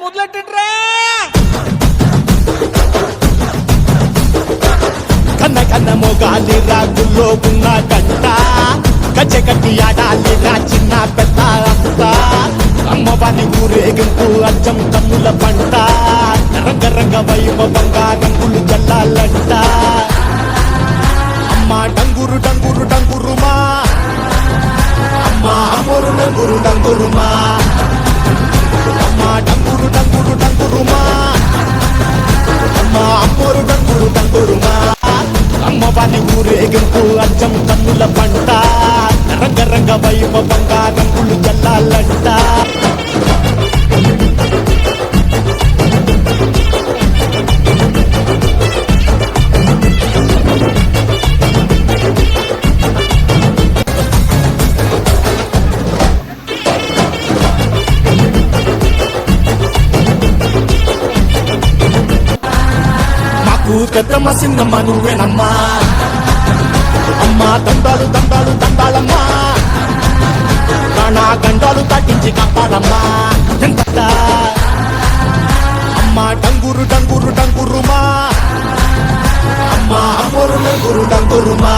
వదిలేట్రా కన్న కన్న మొగాలి రాగుల్లో ఉన్న గంట గజ్జె కట్టి ఆడాలి రా చిన్న పెద్ద అంతా అమ్మవారి ఊరేగింపు అచ్చం తమ్ముల పంట రంగ రంగ వైభవంగా రంగులు జల్లాలంట అమ్మ డంగురు డంగురు డంగురుమా అమ్మ అమ్మోరు డంగురు డంగురుమా అమ్మ డంగురు డంగురు డంగురుమా అమ్మ అమ్మోరు డంగురు డంగురుమా అమ్మవారి ఊరేగింపు అచ్చం కన్నుల పంట రంగ రంగ వైభవంగా రంగులు జల్లాలంట మాకు పెద్దమ్మ చిన్నమ్మ నువ్వేనమ్మా అమ్మా దండాలు దండాలు దండాలమ్మా నా గండాలు తగ్గించి కాపాడమ్మా ఎంత అమ్మా డంగురు డంగురు డంగురుమా అమ్మా అమ్మోరు డంగురు డంగురుమా